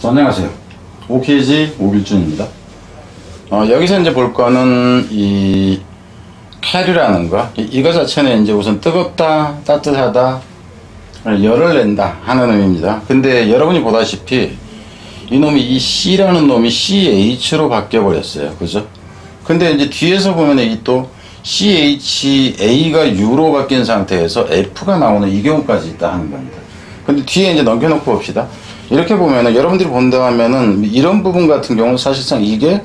안녕하세요. 오케이지 오길준입니다. 여기서 이제 볼 거는 이 캐리라는 거, 이거 자체는 이제 우선 뜨겁다, 따뜻하다, 열을 낸다 하는 의미입니다. 근데 여러분이 보다시피 이놈이 이 C라는 놈이 CH로 바뀌어 버렸어요. 그죠? 근데 이제 뒤에서 보면 이 또 CHA가 U로 바뀐 상태에서 F가 나오는 이 경우까지 있다 하는 겁니다. 근데 뒤에 이제 넘겨놓고 봅시다. 이렇게 보면은 여러분들이 본다면은 이런 부분 같은 경우는 사실상 이게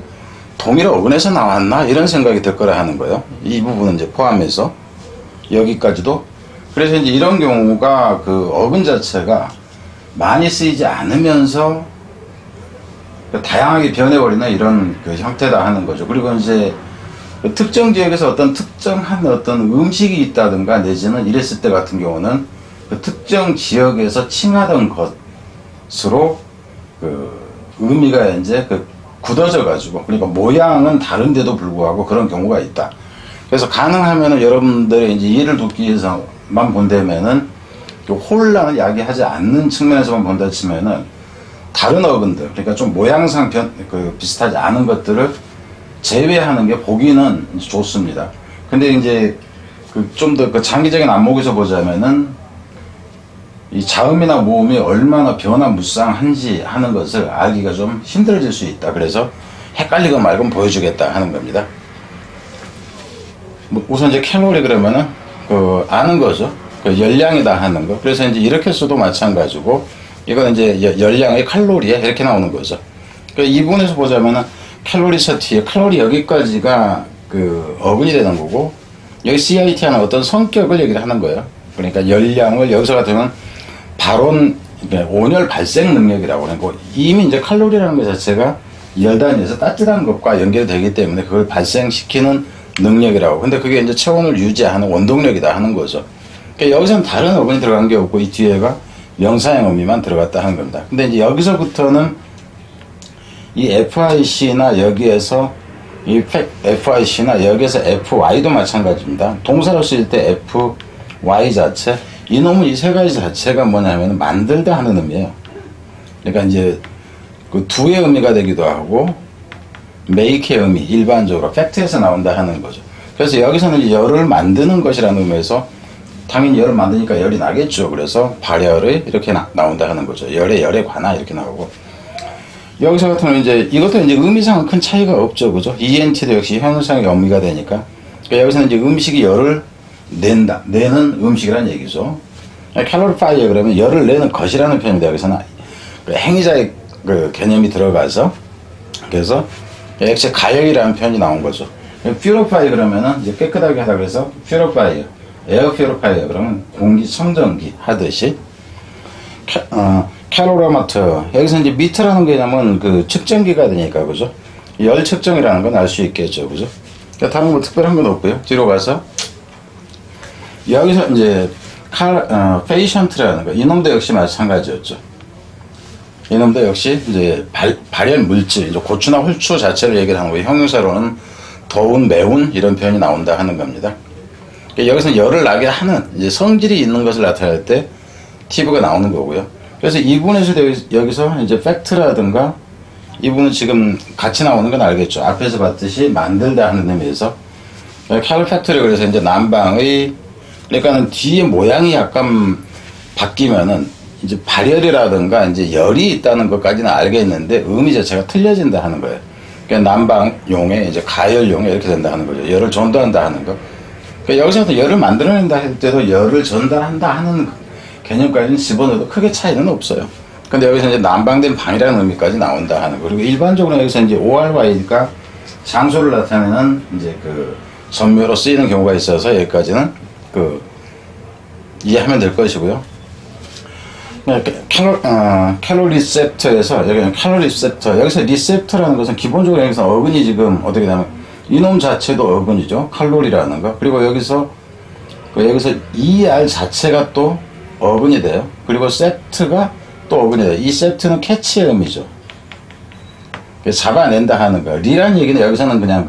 동일한 어근에서 나왔나 이런 생각이 들 거라 하는 거예요. 이 부분은 이제 포함해서 여기까지도. 그래서 이제 이런 경우가 그 어근 자체가 많이 쓰이지 않으면서 다양하게 변해버리는 이런 그 형태다 하는 거죠. 그리고 이제 그 특정 지역에서 어떤 특정한 어떤 음식이 있다든가 내지는 이랬을 때 같은 경우는 그 특정 지역에서 칭하던 것으로 그 의미가 이제 그 굳어져 가지고, 그러니까 모양은 다른데도 불구하고 그런 경우가 있다. 그래서 가능하면은 여러분들의 이제 이해를 돕기 위해서만 본다면은 혼란을 야기하지 않는 측면에서만 본다 치면은 다른 어근들, 그러니까 좀 모양상 비슷하지 않은 것들을 제외하는 게 보기는 좋습니다. 근데 이제 좀 더 그 장기적인 안목에서 보자면은 이 자음이나 모음이 얼마나 변화무쌍한지 하는 것을 알기가 좀 힘들어질 수 있다. 그래서 헷갈리건 말건 보여주겠다 하는 겁니다. 우선 이제 칼로리 그러면은 아는 거죠. 열량이다 하는 거. 그래서 이제 이렇게 써도 마찬가지고, 이건 이제 열량의 칼로리에 이렇게 나오는 거죠. 이 부분에서 보자면은 칼로리 서티에 칼로리 여기까지가 그 어근이 되는 거고, 여기 CIT하는 어떤 성격을 얘기를 하는 거예요. 그러니까 열량을 여기서 같으면 발온, 온열 발생 능력이라고 하는 거. 이미 이제 칼로리라는 것 자체가 열 단위에서 따뜻한 것과 연결되기 때문에 그걸 발생시키는 능력이라고. 근데 그게 이제 체온을 유지하는 원동력이다 하는 거죠. 그러니까 여기서는 다른 어근이 들어간 게 없고 이 뒤에가 명사형 의미만 들어갔다 하는 겁니다. 근데 이제 여기서부터는 이 FIC나 여기에서 이 FIC나 여기에서 FY도 마찬가지입니다. 동사로 쓰일 때 FY 자체, 이놈은 이 세 가지 자체가 뭐냐면 만들다 하는 의미예요. 그러니까 이제 그 두의 의미가 되기도 하고 make의 의미, 일반적으로 팩트에서 나온다 하는 거죠. 그래서 여기서는 열을 만드는 것이라는 의미에서 당연히 열을 만드니까 열이 나겠죠. 그래서 발열이 이렇게 나온다 하는 거죠. 열에 관하 이렇게 나오고, 여기서 같은 경우는 이제 이것도 이제 의미상은 큰 차이가 없죠. 그죠? ENT도 역시 형용사의 의미가 되니까. 그러니까 여기서는 이제 음식이 열을 내는 음식이라는 얘기죠. 칼로리파이어 그러면 열을 내는 것이라는 표현입니다. 여기서는 그 행위자의 그 개념이 들어가서, 그래서 역시 가열이라는 표현이 나온 거죠. 퓨리파이어 그러면은 이제 깨끗하게 하다 그래서 퓨리파이어, 에어 퓨리파이어 그러면 공기 청정기 하듯이, 칼로리미터, 여기서 이제 미터라는 개념은 그 측정기가 되니까, 그죠? 열 측정이라는 건 알 수 있겠죠, 그죠? 그러니까 다른 뭐 특별한 건 없고요. 뒤로 가서 여기서 이제 페이션트라는 거, 이놈도 역시 마찬가지였죠. 이놈도 역시 이제 발열 물질, 이제 고추나 홀추 자체를 얘기를 하는 거예요. 형용사로는 더운, 매운 이런 표현이 나온다 하는 겁니다. 그러니까 여기서 열을 나게 하는 이제 성질이 있는 것을 나타낼 때 티브가 나오는 거고요. 그래서 이 부분에서 여기서 이제 팩트라든가 이 부분은 지금 같이 나오는 건 알겠죠. 앞에서 봤듯이 만들다 하는 의미에서 칼로팩토리, 그래서 이제 난방의, 그러니까는 뒤에 모양이 약간 바뀌면은 이제 발열이라든가 이제 열이 있다는 것까지는 알겠는데 의미 자체가 틀려진다 하는 거예요. 그러니까 난방용에 이제 가열용에 이렇게 된다 하는 거죠. 열을 전달한다 하는 거. 그러니까 여기서부터 열을 만들어낸다 할 때도 열을 전달한다 하는 개념까지는 집어넣어도 크게 차이는 없어요. 근데 여기서 이제 난방된 방이라는 의미까지 나온다 하는 거. 그리고 일반적으로 여기서 이제 ORY가 장소를 나타내는 이제 그 전묘로 쓰이는 경우가 있어서 여기까지는 이해하면 될 것이고요. 칼로리 리셉터에서, 여기는 칼로리 리셉터, 여기서 리셉터라는 것은 기본적으로 여기서 어근이 지금 어떻게 되냐면 이놈 자체도 어근이죠. 칼로리라는 거. 그리고 여기서 ER 자체가 또 어근이 돼요. 그리고 세트가 또 어근이 돼요. 이 세트는 캐치의 의미죠. 잡아낸다 하는 거. 리라는 얘기는 여기서는 그냥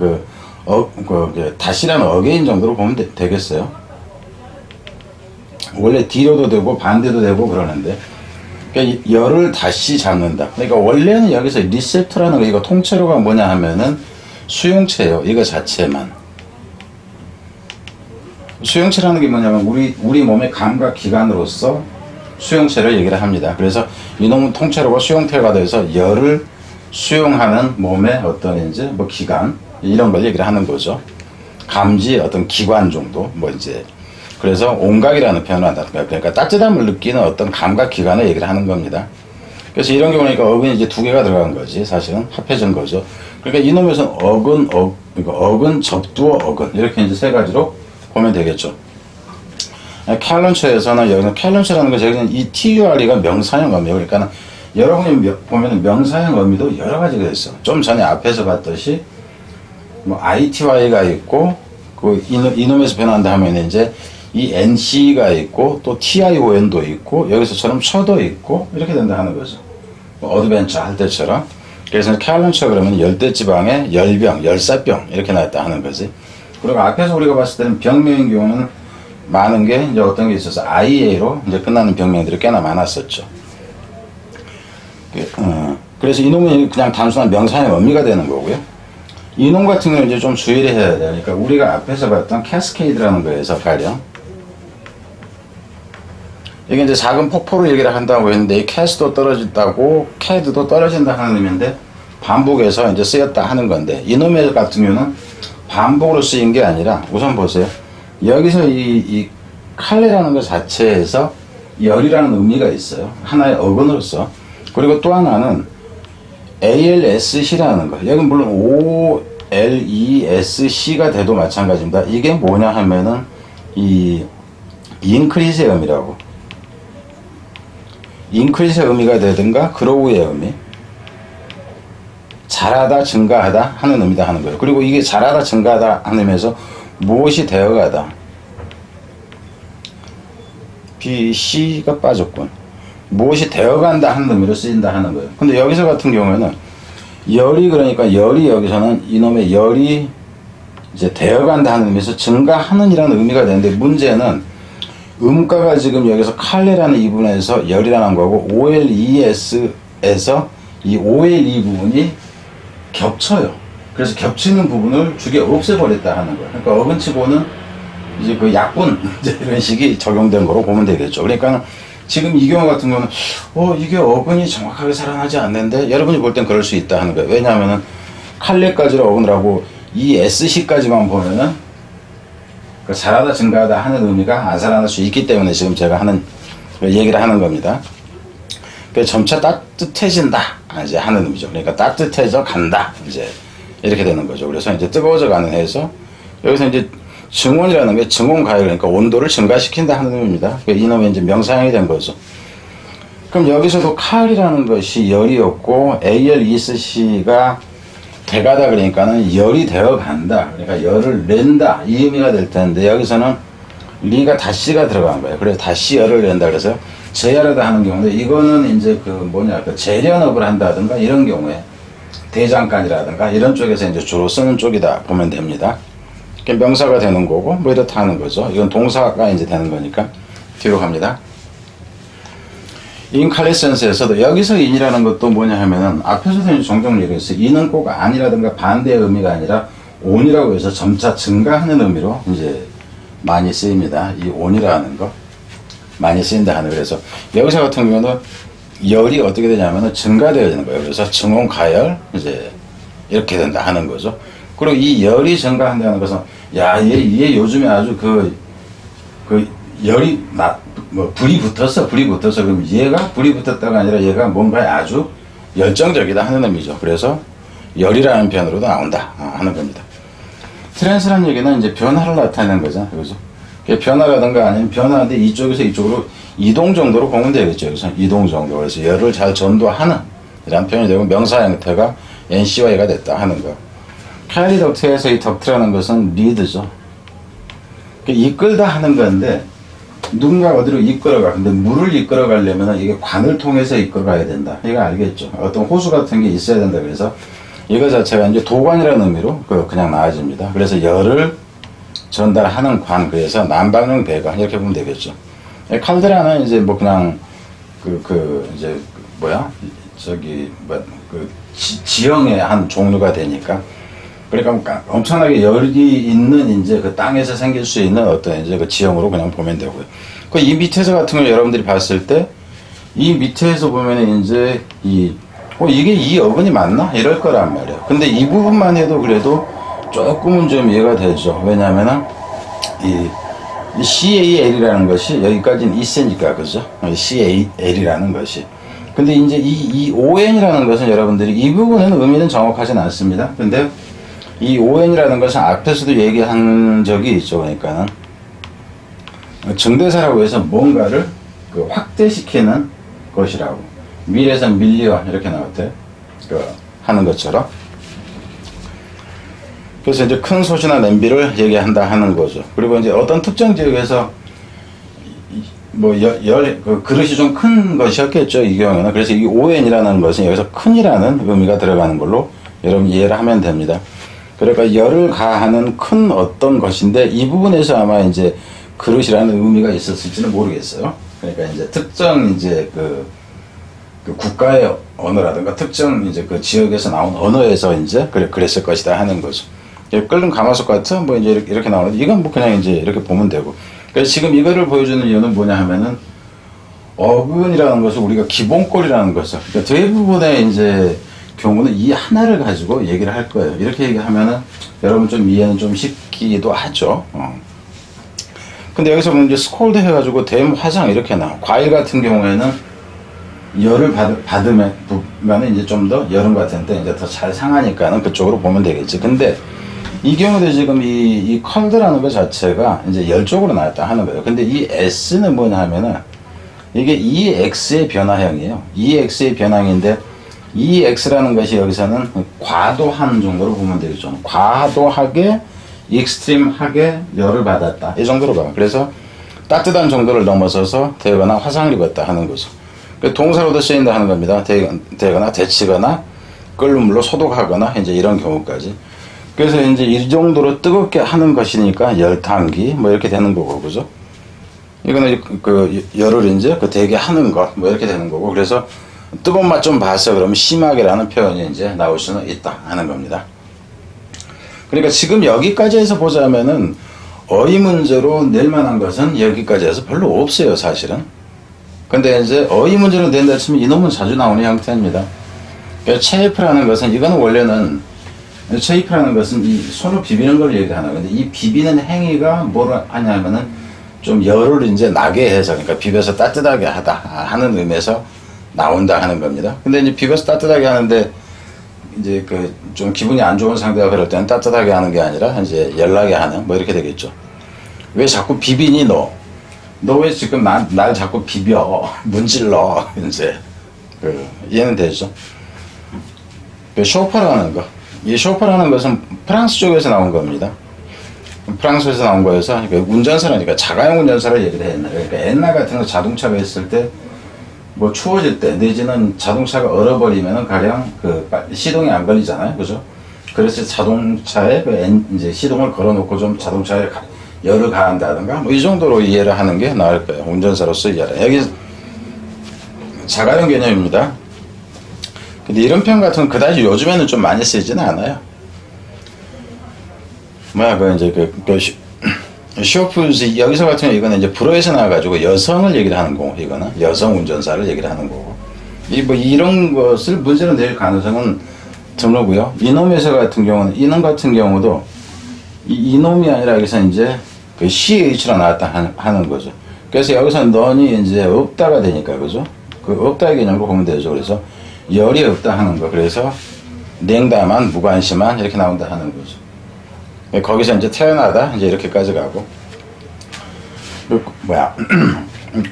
다시라는 어게인 정도로 보면 되겠어요. 원래 뒤로도 되고 반대도 되고 그러는데, 그러니까 열을 다시 잡는다. 그러니까 원래는 여기서 리셉터라는 거, 이거 통째로가 뭐냐 하면은 수용체예요. 이거 자체만. 수용체라는 게 뭐냐면 우리 몸의 감각 기관으로서 수용체를 얘기를 합니다. 그래서 이놈은 통째로가 수용체가 돼서 열을 수용하는 몸의 어떤 이제 뭐 기관 이런 걸 얘기를 하는 거죠. 감지 어떤 기관 정도 뭐 이제 그래서 온각이라는 표현을 한다. 그러니까 따뜻함을 느끼는 어떤 감각 기관을 얘기를 하는 겁니다. 그래서 이런 경우는 어근이 이제 두 개가 들어간 거지 사실은 합해진 거죠. 그러니까 이놈에서는 그러니까 어근, 접두어, 어근 이렇게 이제 세 가지로 보면 되겠죠. 캘런처에서는 여기는 캘런처라는 거 여기는 이 TURE가 명사형 어미예요. 그러니까 여러분이 보면 명사형 어미도 여러 가지가 있어. 좀 전에 앞에서 봤듯이 뭐 ITY가 있고 그 이놈에서 변한다 하면 이제 이 NC가 있고 또 TION도 있고 여기서처럼 처도 있고 이렇게 된다 하는 거죠. 뭐 어드벤처 할 때처럼. 그래서 캘런처 그러면 열대지방에 열병, 열사병 이렇게 나왔다 하는 거지. 그리고 앞에서 우리가 봤을 때는 병명인 경우는 많은 게 이제 어떤 게 있어서 IA로 이제 끝나는 병명들이 꽤나 많았었죠. 그래서 이놈은 그냥 단순한 명사형 어미가 되는 거고요. 이놈 같은 경우는 이제 좀 주의를 해야 돼요. 그러니까 우리가 앞에서 봤던 캐스케이드라는 거에서 가령 이게 이제 작은 폭포를 얘기를 한다고 했는데 이 캐스도 떨어진다고 캐드도 떨어진다 하는 의미인데 반복해서 이제 쓰였다 하는 건데 이놈의 같은 경우는 반복으로 쓰인 게 아니라 우선 보세요. 여기서 이 칼레라는 것 자체에서 열이라는 의미가 있어요. 하나의 어근으로서. 그리고 또 하나는 ALSC라는 거. 여기 물론 OLESC가 돼도 마찬가지입니다. 이게 뭐냐 하면은 이 인크리스의 의미라고. 인크리스의 의미가 되든가 그로우의 의미. 자라다 증가하다 하는 의미다 하는 거예요. 그리고 이게 자라다 증가하다 하는 의미에서 무엇이 되어가다 BC가 빠졌군. 무엇이 되어간다 하는 의미로 쓰인다 하는 거예요. 근데 여기서 같은 경우에는 열이 그러니까 열이 여기서는 이놈의 열이 이제 되어간다 하는 의미에서 증가하는 이라는 의미가 되는데 문제는 음가가 지금 여기서 칼레라는 이 부분에서 열이라는 거고 OLES에서 이 OLE 부분이 겹쳐요. 그래서 겹치는 부분을 죽여 없애버렸다 하는 거예요. 그러니까 어근치고는 이제 그 약분 이제 이런 식이 적용된 거로 보면 되겠죠. 그러니까 지금 이 경우 같은 경우는 이게 어근이 정확하게 살아나지 않는데 여러분이 볼 땐 그럴 수 있다 하는 거예요. 왜냐하면은 칼레까지로 어근을 하고 이 SC까지만 보면은 그 자라다 증가하다 하는 의미가 안 살아날 수 있기 때문에 지금 제가 하는 얘기를 하는 겁니다. 그래서 점차 따뜻해진다 이제 하는 의미죠. 그러니까 따뜻해져 간다 이제 이렇게 되는 거죠. 그래서 이제 뜨거워져 가는 해서 여기서 이제 증온이라는 게 증온 가열 그러니까 온도를 증가시킨다 하는 의미입니다. 이놈이 이제 명사형이 된 거죠. 그럼 여기서도 칼이라는 것이 열이었고 ALESC가 돼가다 그러니까는 열이 되어 간다. 그러니까 열을 낸다 이 의미가 될 텐데 여기서는 리가 다시가 들어간 거예요. 그래서 다시 열을 낸다 그래서 재열하다 하는 경우인데 이거는 이제 그 재련업을 한다든가 이런 경우에 대장간이라든가 이런 쪽에서 이제 주로 쓰는 쪽이다 보면 됩니다. 명사가 되는 거고 뭐 이렇다 하는 거죠. 이건 동사가 이제 되는 거니까 뒤로 갑니다. 인칼레센스에서도 여기서 인이라는 것도 뭐냐 하면은 앞에서도 종종 얘기했어요. 인은 꼭 아니라든가 반대의 의미가 아니라 온이라고 해서 점차 증가하는 의미로 이제 많이 쓰입니다. 이 온이라는 거 많이 쓰인다 하는 그래서 여기서 같은 경우는 열이 어떻게 되냐면은 증가되어지는 거예요. 그래서 증온 가열 이제 이렇게 된다 하는 거죠. 그리고 이 열이 증가한다는 것은 얘 요즘에 아주 그 열이 불이 붙었어 그럼 얘가 불이 붙었다가 아니라 얘가 뭔가에 아주 열정적이다 하는 의미죠. 그래서 열이라는 표현으로도 나온다 하는 겁니다. 트랜스라는 얘기는 이제 변화를 나타내는 거죠. 그죠? 변화라든가 아니면 변화인데 이쪽에서 이쪽으로 이동 정도로 보면 되겠죠. 그래서 이동 정도. 그래서 열을 잘 전도하는 이런 표현이 되고 명사 형태가 NCY가 됐다 하는 거. 카일리 덕트에서 이 덕트라는 것은 리드죠. 이끌다 하는 건데 누군가 어디로 이끌어가. 근데 물을 이끌어가려면 이게 관을 통해서 이끌어가야 된다. 이거 알겠죠. 어떤 호수 같은 게 있어야 된다. 그래서 이거 자체가 이제 도관이라는 의미로 그냥 나와집니다. 그래서 열을 전달하는 관. 그래서 난방용 배관 이렇게 보면 되겠죠. 칼데라는 이제 뭐 그냥 이제 뭐야 저기 뭐 지형의 한 종류가 되니까. 그러니까 엄청나게 열이 있는 이제 그 땅에서 생길 수 있는 어떤 이제 그 지형으로 그냥 보면 되고요. 그 이 밑에서 같은 걸 여러분들이 봤을 때 이 밑에서 보면은 이제 이게 이 어근이 맞나? 이럴 거란 말이에요. 근데 이 부분만 해도 그래도 조금은 좀 이해가 되죠. 왜냐면은 이 CAL이라는 것이 여기까지는 있으니까, 그죠? CAL이라는 것이. 근데 이제 이 ON이라는 것은 여러분들이 이 부분은 의미는 정확하진 않습니다. 근데 이 ON이라는 것은 앞에서도 얘기한 적이 있죠. 그러니까는 증대사라고 해서 뭔가를 확대시키는 것이라고. 밀에서 밀리어 이렇게 나왔대. 하는 것처럼. 그래서 이제 큰 솥이나 냄비를 얘기한다 하는 거죠. 그리고 이제 어떤 특정 지역에서 그릇이 좀 큰 것이었겠죠, 이 경우에는. 그래서 이 ON이라는 것은 여기서 큰이라는 의미가 들어가는 걸로 여러분 이해를 하면 됩니다. 그러니까 열을 가하는 큰 어떤 것인데 이 부분에서 아마 이제 그릇이라는 의미가 있었을지는 모르겠어요. 그러니까 이제 특정 이제 그 국가의 언어라든가 특정 이제 그 지역에서 나온 언어에서 이제 그랬을 것이다 하는 거죠. 끓는 가마솥 같은 뭐 이제 이렇게 나오는데 이건 뭐 그냥 이제 이렇게 보면 되고. 그래서 지금 이거를 보여주는 이유는 뭐냐 하면은 어근이라는 것을 우리가 기본꼴이라는 것을, 그러니까 대부분의 이제 경우는 이 하나를 가지고 얘기를 할 거예요. 이렇게 얘기하면은 여러분 좀 이해는 좀 쉽기도 하죠. 근데 여기서 보면 이제 스콜드 해가지고 화상 이렇게 나와. 과일 같은 경우에는 열을 받으면 이제 좀 더 여름 같은데 이제 더 잘 상하니까는 그쪽으로 보면 되겠지. 근데 이 경우도 지금 이 컬드라는 것 자체가 이제 열 쪽으로 나왔다 하는 거예요. 근데 이 S는 뭐냐 하면은 이게 EX의 변화형이에요. EX의 변화형인데 EX라는 것이 여기서는 과도한 정도로 보면 되겠죠. 과도하게 익스트림하게 열을 받았다. 이 정도로 봐요. 그래서 따뜻한 정도를 넘어서서 되거나 화상을 입었다 하는 거죠. 동사로도 쓰인다 하는 겁니다. 되거나 데치거나 끓는 물로 소독하거나 이제 이런 경우까지. 그래서 이제 이 정도로 뜨겁게 하는 것이니까 열탕기 뭐 이렇게 되는 거고, 그죠? 이거는 그 열을 이제 되게 하는 것 뭐 이렇게 되는 거고. 그래서 뜨거운 맛 좀 봐서 그러면 심하게라는 표현이 이제 나올 수는 있다 하는 겁니다. 그러니까 지금 여기까지 해서 보자면은 어휘 문제로 낼 만한 것은 여기까지 해서 별로 없어요, 사실은. 근데 이제 어휘 문제로 낸다 치면 이놈은 자주 나오는 형태입니다. 그러니까 체이프라는 것은, 이거는 원래는 체이프라는 것은 이 손을 비비는 걸 얘기하는 건데, 이 비비는 행위가 뭘 하냐면은 좀 열을 이제 나게 해서, 그러니까 비벼서 따뜻하게 하다 하는 의미에서 나온다 하는 겁니다. 근데 이제 비벼서 따뜻하게 하는데 이제 좀 기분이 안 좋은 상대가 그럴 때는 따뜻하게 하는 게 아니라 이제 열나게 하는 뭐 이렇게 되겠죠. 왜 자꾸 비비니 너 왜 지금 날 자꾸 비벼 문질러 이제 이해는 되죠. 쇼퍼라는 거, 이 쇼퍼라는 것은 프랑스 쪽에서 나온 겁니다. 프랑스에서 나온 거여서 운전사라니까 자가용 운전사를 얘기를 해. 그러니까 옛날 같은 거 자동차가 있을 때 뭐 추워질 때 내지는 자동차가 얼어버리면은 가령 시동이 안 걸리잖아요, 그죠? 그래서 자동차에 이제 시동을 걸어놓고 좀 자동차에 열을 가한다든가 뭐 이 정도로 이해를 하는 게 나을 거예요. 운전사로서 이해를. 여기 자가용 개념입니다. 근데 이런 표현 같은 건 그다지 요즘에는 좀 많이 쓰이지는 않아요. 쇼프즈 여기서 같은 경우 이거는 이제 불어에서 나와가지고 여성을 얘기를 하는 거고, 이거는 여성 운전사를 얘기를 하는 거고, 이런 것을 문제로 낼 가능성은 드물고요. 이놈에서 같은 경우는, 이놈 같은 경우도 이놈이 아니라 여기서 이제 CH로 나왔다 하는 거죠. 그래서 여기서 넌이 이제 없다가 되니까, 그죠? 없다의 개념으로 보면 되죠. 그래서 열이 없다 하는 거. 그래서 냉담한, 무관심한 이렇게 나온다 하는 거죠. 거기서 이제 태어나다 이제 이렇게까지 가고,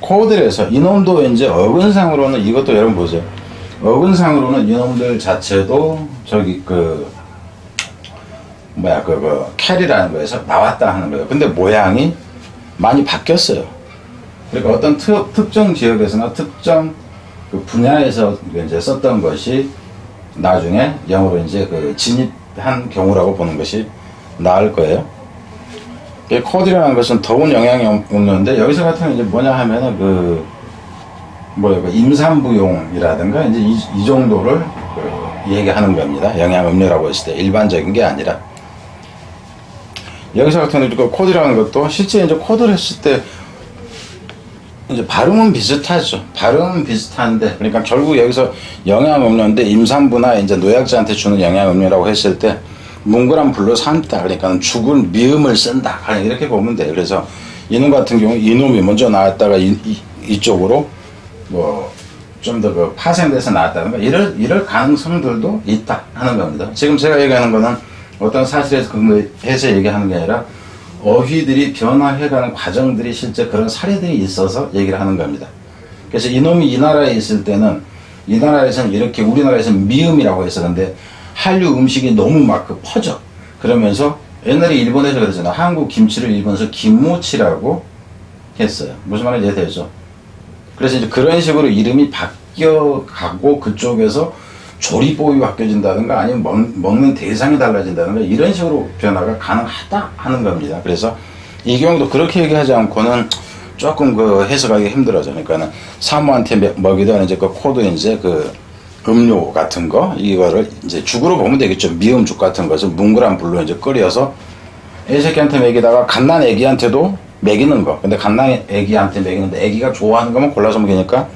코드에서 이놈도 이제 어근상으로는 이것도 여러분 보세요. 어근상으로는 이놈들 자체도 저기 캐리라는 거에서 나왔다 하는 거예요. 근데 모양이 많이 바뀌었어요. 그러니까 어떤 특정 지역에서나 특정 분야에서 이제 썼던 것이 나중에 영어로 이제 진입한 경우라고 보는 것이 나을 거예요. 코드라는 것은 더운 영향이 없는데, 여기서 같은 경우 이제 뭐냐 하면은 뭐야, 그 임산부용이라든가 이제 이 정도를 얘기하는 겁니다. 영양음료라고 했을 때 일반적인 게 아니라. 여기서 같은 경우 그 코드라는 것도 실제 이제 코드를 했을 때 이제 발음은 비슷하죠. 발음은 비슷한데, 그러니까 결국 여기서 영양음료인데 임산부나 이제 노약자한테 주는 영양음료라고 했을 때 뭉그란 불로 삶다. 그러니까 죽은 미음을 쓴다. 이렇게 보면 돼요. 그래서 이놈 같은 경우 이놈이 먼저 나왔다가 이쪽으로 뭐 좀 더 그 파생돼서 나왔다든가 이럴 가능성들도 있다 하는 겁니다. 지금 제가 얘기하는 거는 어떤 사실에서 근거해서 얘기하는 게 아니라 어휘들이 변화해가는 과정들이 실제 그런 사례들이 있어서 얘기를 하는 겁니다. 그래서 이놈이 이 나라에 있을 때는 이 나라에서는 이렇게 우리나라에서는 미음이라고 했었는데 한류 음식이 너무 막 퍼져. 그러면서 옛날에 일본에서 그러잖아. 한국 김치를 일본에서 김모치라고 했어요. 무슨 말인지 이해되죠? 그래서 이제 그런 식으로 이름이 바뀌어가고 그쪽에서 조리법이 바뀌어진다든가 아니면 먹는 대상이 달라진다든가 이런 식으로 변화가 가능하다 하는 겁니다. 그래서 이 경우도 그렇게 얘기하지 않고는 조금 그 해석하기 힘들어져. 그러니까는 사모한테 먹이던 이제 그 코드 이제 그 음료 같은 거 이거를 이제 죽으로 보면 되겠죠. 미음죽 같은 것을 뭉그란 불로 이제 끓여서 애새끼한테 먹이다가 갓난 애기한테도 먹이는 거. 근데 갓난 애기한테 먹이는데 애기가 좋아하는 거만 골라서 먹이니까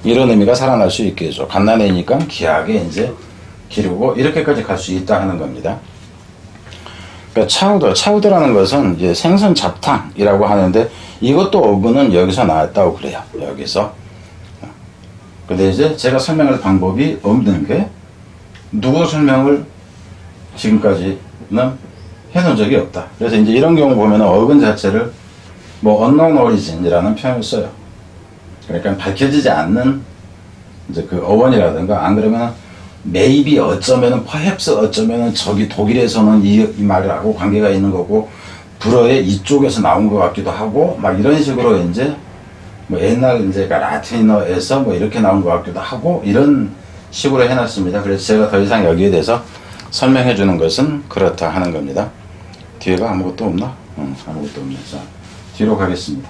이런 의미가 살아날 수 있겠죠. 갓난애니까 귀하게 이제 기르고 이렇게까지 갈 수 있다 하는 겁니다. 그러니까 차우더라는 것은 이제 생선 잡탕이라고 하는데 이것도 어근은 여기서 나왔다고 그래요. 여기서. 근데 이제 제가 설명할 방법이 없는 게 누구 설명을 지금까지는 해놓은 적이 없다. 그래서 이제 이런 경우 보면 어근 자체를 뭐 unknown origin이라는 표현을 써요. 그러니까 밝혀지지 않는 이제 그 어원이라든가 안 그러면 maybe 어쩌면은 perhaps 어쩌면은 저기 독일에서는 이 말하고 관계가 있는 거고 불어의 이쪽에서 나온 것 같기도 하고 막 이런 식으로 이제 뭐 옛날 이제 라틴어에서 뭐 이렇게 나온 것 같기도 하고 이런 식으로 해놨습니다. 그래서 제가 더 이상 여기에 대해서 설명해 주는 것은 그렇다 하는 겁니다. 뒤에가 아무것도 없나? 아무것도 없네. 자, 뒤로 가겠습니다.